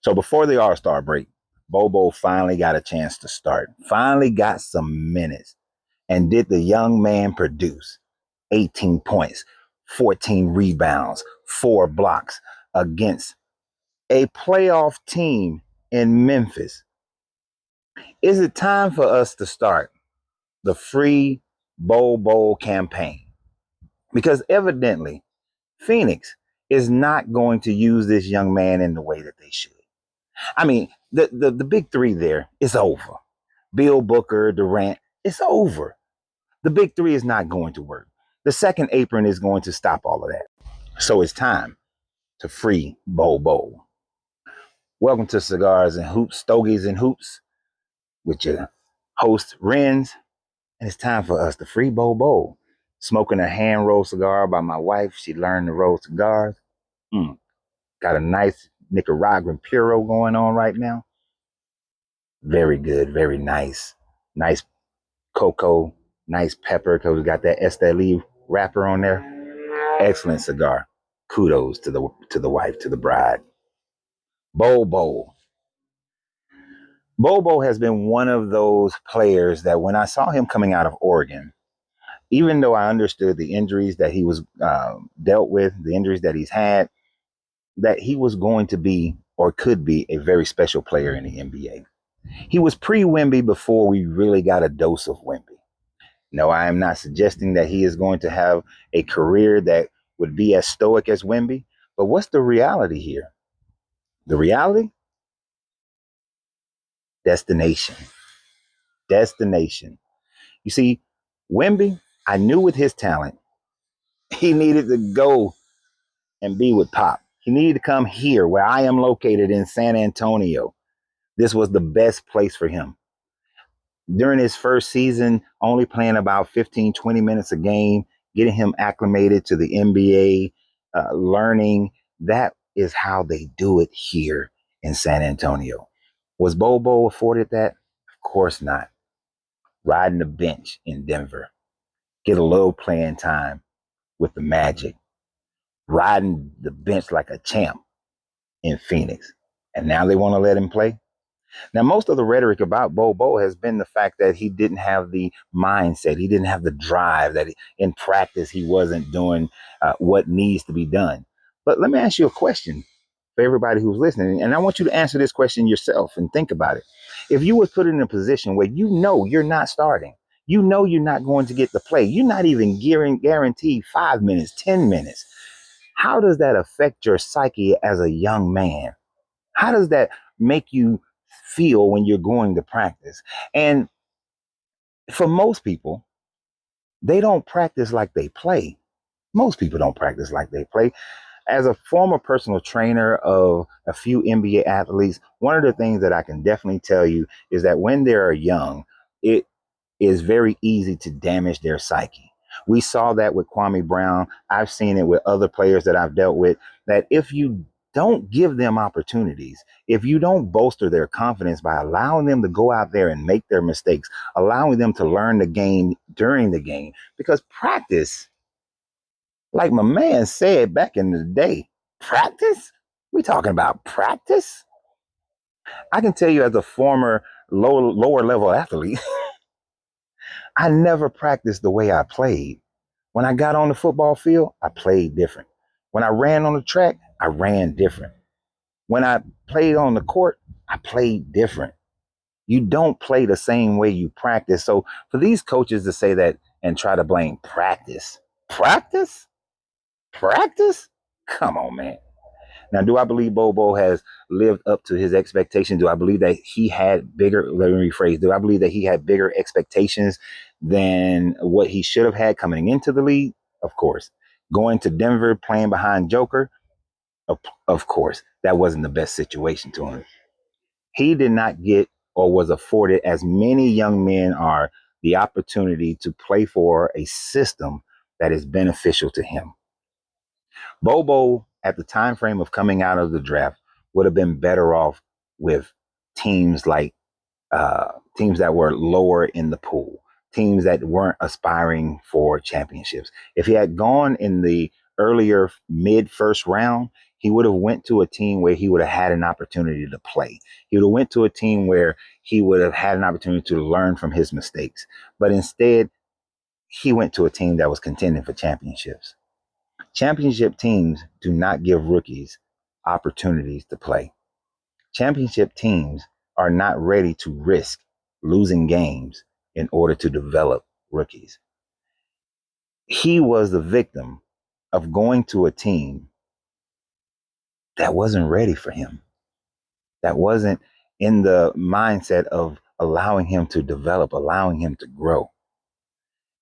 So before the All-Star break, Bol Bol finally got a chance to start, finally got some minutes. And did the young man produce 18 points, 14 rebounds, 4 blocks against a playoff team in Memphis? Is it time for us to start the free Bol Bol campaign? Because evidently, Phoenix is not going to use this young man in the way that they should. I mean, the big three there is over. Bill Booker, Durant, it's over. The big three is not going to work. The second apron is going to stop all of that. So it's time to free Bol Bol. Welcome to Cigars and Hoops, Stogies and Hoops with your host, Renz. And it's time for us to free Bol Bol. Smoking a hand rolled cigar by my wife. She learned to roll cigars. Got a nice Nicaraguan Puro going on right now. Very good, very nice. Nice cocoa, nice pepper, because we got that Esteli wrapper on there. Excellent cigar. Kudos to the wife, to the bride. Bol Bol. Bol Bol has been one of those players that when I saw him coming out of Oregon, even though I understood the injuries that he was dealt with, the injuries that he's had, that he was going to be or could be a very special player in the NBA. He was pre-Wemby before we really got a dose of Wemby. No, I am not suggesting that he is going to have a career that would be as stoic as Wemby. But what's the reality here? The reality? Destination. Destination. You see, Wemby, I knew with his talent, he needed to go and be with Pop. He needed to come here where I am located in San Antonio. This was the best place for him. During his first season, only playing about 15, 20 minutes a game, getting him acclimated to the NBA, learning. That is how they do it here in San Antonio. Was Bol Bol afforded that? Of course not. Riding the bench in Denver, get a little playing time with the Magic, riding the bench like a champ in Phoenix. And now they want to let him play? Now, most of the rhetoric about Bol Bol has been the fact that he didn't have the mindset. He didn't have the drive, that in practice he wasn't doing what needs to be done. But let me ask you a question for everybody who's listening. And I want you to answer this question yourself and think about it. If you were put in a position where you know you're not starting, you know you're not going to get the play, you're not even guaranteed 5 minutes, 10 minutes. How does that affect your psyche as a young man? How does that make you feel when you're going to practice? And for most people, they don't practice like they play. Most people don't practice like they play. As a former personal trainer of a few NBA athletes, one of the things that I can definitely tell you is that when they're young, it is very easy to damage their psyche. We saw that with Kwame Brown. I've seen it with other players that I've dealt with, that if you don't give them opportunities, if you don't bolster their confidence by allowing them to go out there and make their mistakes, allowing them to learn the game during the game, because practice, like my man said back in the day, practice? We talking about practice? I can tell you as a former lower level athlete, I never practiced the way I played. When I got on the football field, I played different. When I ran on the track, I ran different. When I played on the court, I played different. You don't play the same way you practice. So for these coaches to say that and try to blame practice, practice, practice? Come on, man. Now, do I believe Bol Bol has lived up to his expectations? Do I believe that he had bigger, let me rephrase, do I believe that he had bigger expectations than what he should have had coming into the league? Of course. Going to Denver, playing behind Joker? Of course. That wasn't the best situation to him. He did not get or was afforded, as many young men are, the opportunity to play for a system that is beneficial to him. Bol Bol, at the time frame of coming out of the draft, would have been better off with teams like teams that were lower in the pool, teams that weren't aspiring for championships. If he had gone in the earlier mid first round, He would have went to a team where he would have had an opportunity to play. He would have went to a team where he would have had an opportunity to learn from his mistakes. But instead, he went to a team that was contending for championships. Championship teams do not give rookies opportunities to play. Championship teams are not ready to risk losing games in order to develop rookies. He was the victim of going to a team that wasn't ready for him, that wasn't in the mindset of allowing him to develop, allowing him to grow.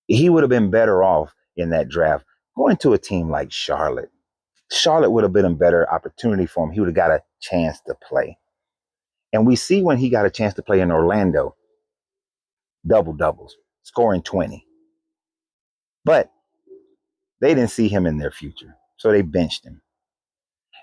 He would have been better off in that draft going to a team like Charlotte. Charlotte would have been a better opportunity for him. He would have got a chance to play. And we see when he got a chance to play in Orlando, double doubles, scoring 20. But they didn't see him in their future. So they benched him.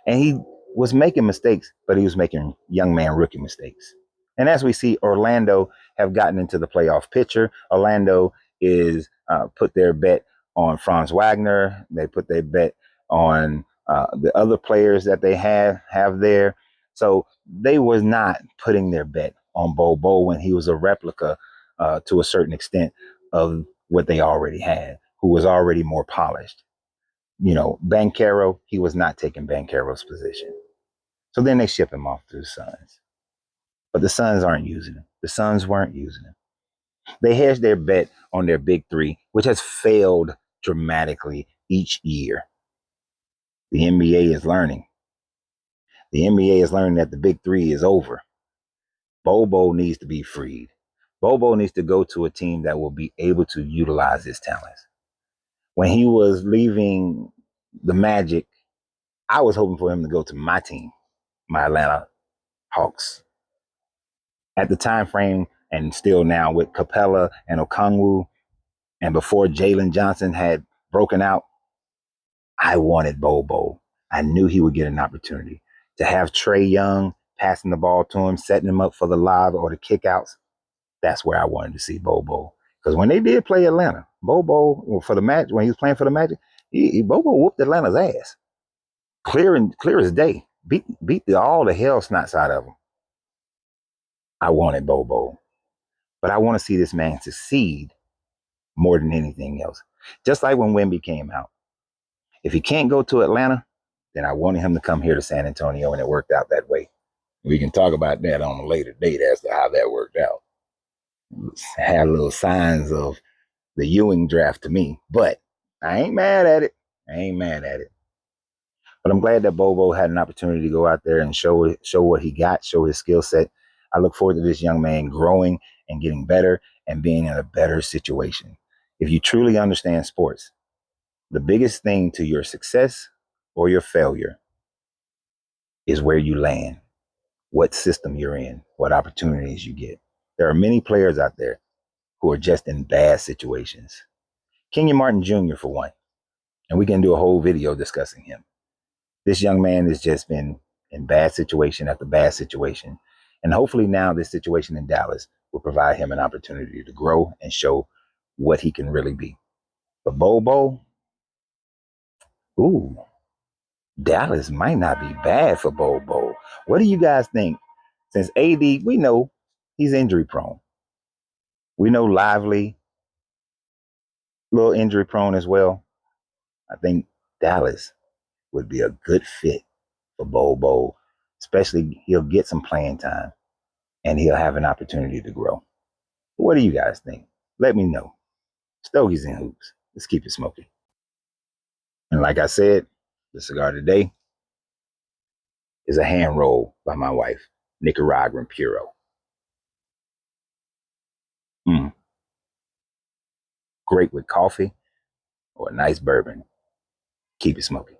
And he was making mistakes, but he was making young man rookie mistakes. And as we see, Orlando have gotten into the playoff picture. Orlando is put their bet on Franz Wagner. They put their bet on the other players that they have there. So they was not putting their bet on Bol Bol when he was a replica to a certain extent of what they already had, who was already more polished. You know, Banchero, he was not taking Banchero's position. So then they ship him off to the Suns. But the Suns aren't using him. The Suns weren't using him. They hedged their bet on their big three, which has failed dramatically each year. The NBA is learning. The NBA is learning that the big three is over. Bol Bol needs to be freed. Bol Bol needs to go to a team that will be able to utilize his talents. When he was leaving the Magic, I was hoping for him to go to my team, my Atlanta Hawks. At the time frame, and still now with Capella and Okongwu, and before Jalen Johnson had broken out, I wanted Bol Bol. I knew he would get an opportunity to have Trae Young passing the ball to him, setting him up for the lob or the kickouts. That's where I wanted to see Bol Bol. Because when they did play Atlanta, Bol Bol for the match, when he was playing for the Magic, Bol Bol whooped Atlanta's ass, clear as day. Beat all the hell snots out of them. I wanted Bol Bol, but I want to see this man succeed more than anything else. Just like when Wemby came out. If he can't go to Atlanta, then I wanted him to come here to San Antonio, and it worked out that way. We can talk about that on a later date as to how that worked out. Had little signs of the Ewing draft to me, but I ain't mad at it. I ain't mad at it. But I'm glad that Bol Bol had an opportunity to go out there and show what he got, show his skill set. I look forward to this young man growing and getting better and being in a better situation. If you truly understand sports, the biggest thing to your success or your failure is where you land, what system you're in, what opportunities you get. There are many players out there who are just in bad situations. Kenyon Martin Jr., for one, and we can do a whole video discussing him. This young man has just been in bad situation after bad situation. And hopefully now this situation in Dallas will provide him an opportunity to grow and show what he can really be. But Bol Bol, ooh, Dallas might not be bad for Bol Bol. What do you guys think? Since AD, we know he's injury prone. We know Lively, a little injury prone as well. I think Dallas would be a good fit for Bol Bol, especially he'll get some playing time and he'll have an opportunity to grow. What do you guys think? Let me know. Stogies and Hoops. Let's keep it smoking. And like I said, the cigar today is a hand roll by my wife, Nicaraguan Puro. Mm. Great with coffee or a nice bourbon. Keep it smoking.